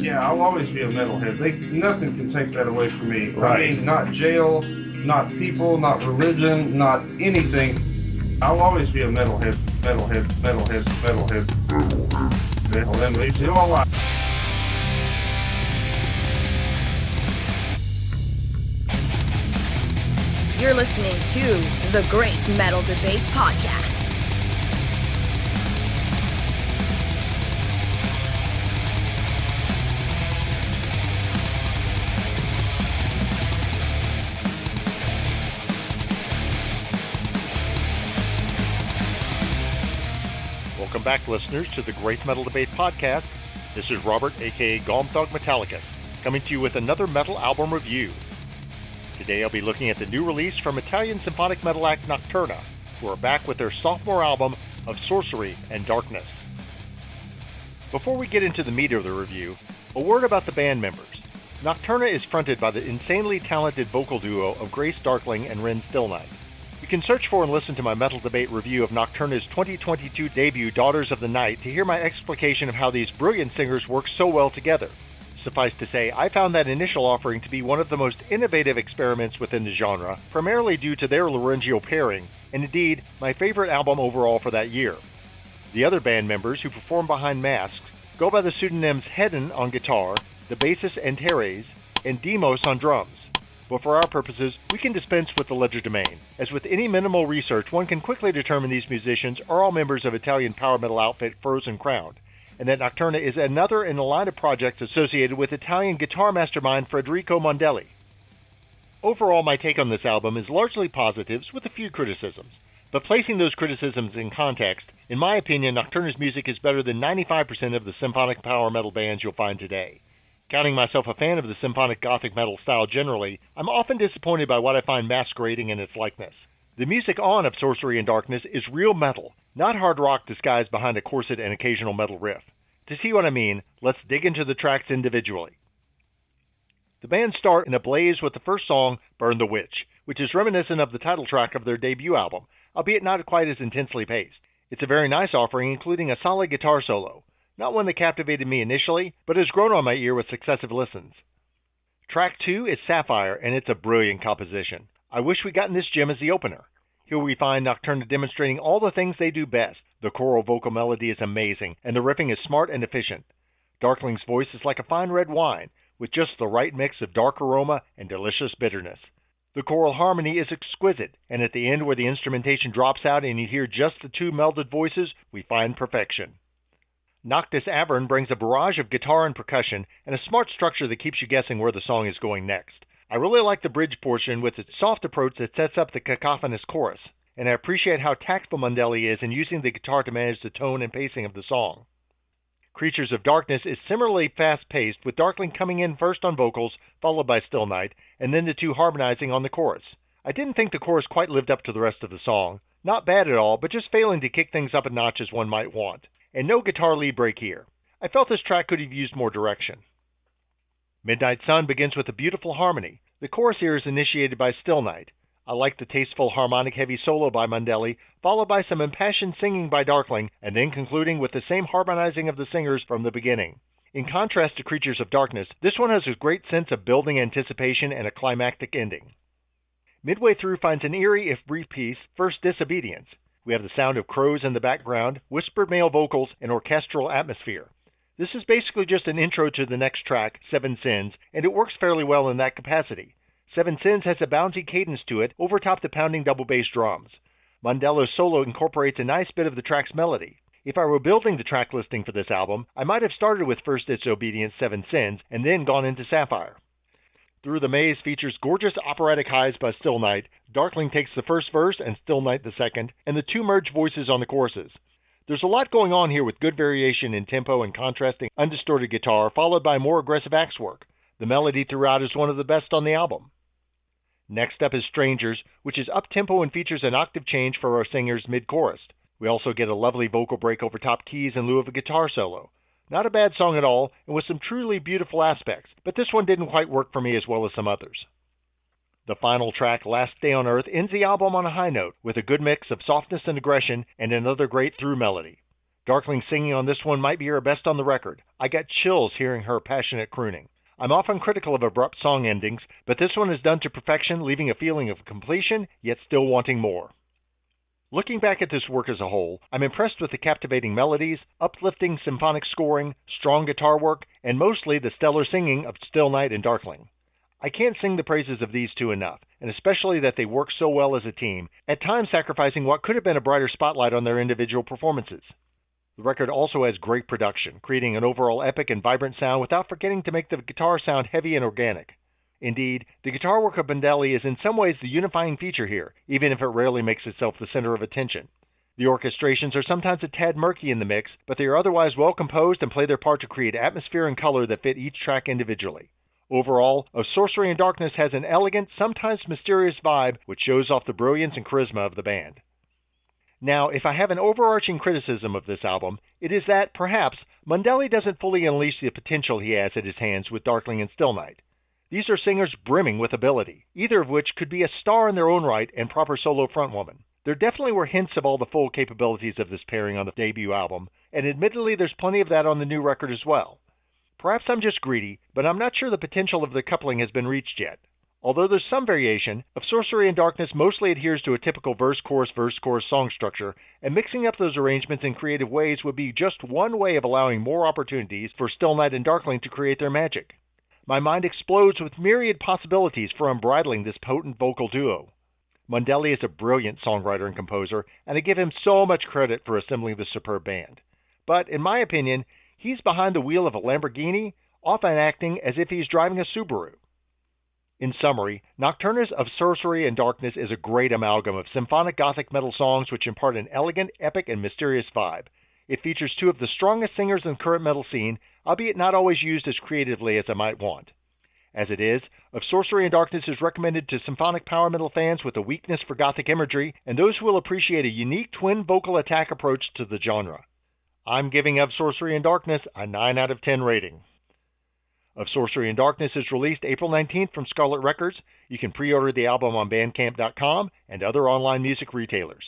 Yeah, I'll always be a metalhead. Nothing can take that away from me. Right. I mean, not jail, not people, not religion, not anything. I'll always be a metalhead. Metalhead leaves you all alive. You're listening to the Great Metal Debate Podcast. Welcome back, listeners, to the Great Metal Debate Podcast. This is Robert, aka Gomthog Metallicus, coming to you with another metal album review. Today I'll be looking at the new release from Italian symphonic metal act Nocturna, who are back with their sophomore album of Sorcery and Darkness. Before we get into the meat of the review, a word about the band members. Nocturna is fronted by the insanely talented vocal duo of Grace Darkling and Ren Stillnight. You can search for and listen to my Metal Debate review of Nocturna's 2022 debut, Daughters of the Night, to hear my explication of how these brilliant singers work so well together. Suffice to say, I found that initial offering to be one of the most innovative experiments within the genre, primarily due to their laryngeal pairing, and indeed, my favorite album overall for that year. The other band members, who perform behind masks, go by the pseudonyms Hedon on guitar, the bassist Antares, and Demos on drums. But for our purposes, we can dispense with the legerdemain. As with any minimal research, one can quickly determine these musicians are all members of Italian power metal outfit Frozen Crowned, and that Nocturna is another in a line of projects associated with Italian guitar mastermind Federico Mondelli. Overall, my take on this album is largely positives with a few criticisms, but placing those criticisms in context, in my opinion, Nocturna's music is better than 95% of the symphonic power metal bands you'll find today. Counting myself a fan of the symphonic gothic metal style generally, I'm often disappointed by what I find masquerading in its likeness. The music on of Sorcery and Darkness is real metal, not hard rock disguised behind a corset and occasional metal riff. To see what I mean, let's dig into the tracks individually. The band start in a blaze with the first song, Burn the Witch, which is reminiscent of the title track of their debut album, albeit not quite as intensely paced. It's a very nice offering, including a solid guitar solo. Not one that captivated me initially, but has grown on my ear with successive listens. Track 2 is Sapphire, and it's a brilliant composition. I wish we'd gotten this gem as the opener. Here we find Nocturna demonstrating all the things they do best. The choral vocal melody is amazing, and the riffing is smart and efficient. Darkling's voice is like a fine red wine, with just the right mix of dark aroma and delicious bitterness. The choral harmony is exquisite, and at the end where the instrumentation drops out and you hear just the two melded voices, we find perfection. Noctis Avern brings a barrage of guitar and percussion, and a smart structure that keeps you guessing where the song is going next. I really like the bridge portion with its soft approach that sets up the cacophonous chorus, and I appreciate how tactful Mondelli is in using the guitar to manage the tone and pacing of the song. Creatures of Darkness is similarly fast-paced, with Darkling coming in first on vocals, followed by Stillnight, and then the two harmonizing on the chorus. I didn't think the chorus quite lived up to the rest of the song. Not bad at all, but just failing to kick things up a notch as one might want. And no guitar lead break here. I felt this track could have used more direction. Midnight Sun begins with a beautiful harmony. The chorus here is initiated by Stillnight. I like the tasteful harmonic-heavy solo by Mondelli, followed by some impassioned singing by Darkling, and then concluding with the same harmonizing of the singers from the beginning. In contrast to Creatures of Darkness, this one has a great sense of building anticipation and a climactic ending. Midway through finds an eerie, if brief piece, First Disobedience. We have the sound of crows in the background, whispered male vocals, and orchestral atmosphere. This is basically just an intro to the next track, Seven Sins, and it works fairly well in that capacity. Seven Sins has a bouncy cadence to it, overtop the pounding double bass drums. Mondelli's solo incorporates a nice bit of the track's melody. If I were building the track listing for this album, I might have started with First Disobedience, Seven Sins, and then gone into Sapphire. Through the Maze features gorgeous operatic highs by Stillnight. Darkling takes the first verse and Stillnight the second, and the two merge voices on the choruses. There's a lot going on here with good variation in tempo and contrasting undistorted guitar, followed by more aggressive axe work. The melody throughout is one of the best on the album. Next up is Strangers, which is up-tempo and features an octave change for our singers mid-chorus. We also get a lovely vocal break over top keys in lieu of a guitar solo. Not a bad song at all, and with some truly beautiful aspects, but this one didn't quite work for me as well as some others. The final track, Last Day on Earth, ends the album on a high note, with a good mix of softness and aggression and another great through melody. Darkling's singing on this one might be her best on the record. I got chills hearing her passionate crooning. I'm often critical of abrupt song endings, but this one is done to perfection, leaving a feeling of completion, yet still wanting more. Looking back at this work as a whole, I'm impressed with the captivating melodies, uplifting symphonic scoring, strong guitar work, and mostly the stellar singing of Stillnight and Darkling. I can't sing the praises of these two enough, and especially that they work so well as a team, at times sacrificing what could have been a brighter spotlight on their individual performances. The record also has great production, creating an overall epic and vibrant sound without forgetting to make the guitar sound heavy and organic. Indeed, the guitar work of Mondelli is in some ways the unifying feature here, even if it rarely makes itself the center of attention. The orchestrations are sometimes a tad murky in the mix, but they are otherwise well composed and play their part to create atmosphere and color that fit each track individually. Overall, Of Sorcery and Darkness has an elegant, sometimes mysterious vibe which shows off the brilliance and charisma of the band. Now, if I have an overarching criticism of this album, it is that, perhaps, Mondelli doesn't fully unleash the potential he has at his hands with Darkling and Stillnight. These are singers brimming with ability, either of which could be a star in their own right and proper solo frontwoman. There definitely were hints of all the full capabilities of this pairing on the debut album, and admittedly there's plenty of that on the new record as well. Perhaps I'm just greedy, but I'm not sure the potential of the coupling has been reached yet. Although there's some variation, Of Sorcery and Darkness mostly adheres to a typical verse-chorus song structure, and mixing up those arrangements in creative ways would be just one way of allowing more opportunities for Stillnight and Darkling to create their magic. My mind explodes with myriad possibilities for unbridling this potent vocal duo. Mondelli is a brilliant songwriter and composer, and I give him so much credit for assembling this superb band. But, in my opinion, he's behind the wheel of a Lamborghini, often acting as if he's driving a Subaru. In summary, Nocturna's Of Sorcery and Darkness is a great amalgam of symphonic gothic metal songs which impart an elegant, epic, and mysterious vibe. It features two of the strongest singers in the current metal scene, albeit not always used as creatively as I might want. As it is, Of Sorcery and Darkness is recommended to symphonic power metal fans with a weakness for gothic imagery, and those who will appreciate a unique twin vocal attack approach to the genre. I'm giving Of Sorcery and Darkness a 9 out of 10 rating. Of Sorcery and Darkness is released April 19th from Scarlet Records. You can pre-order the album on Bandcamp.com and other online music retailers.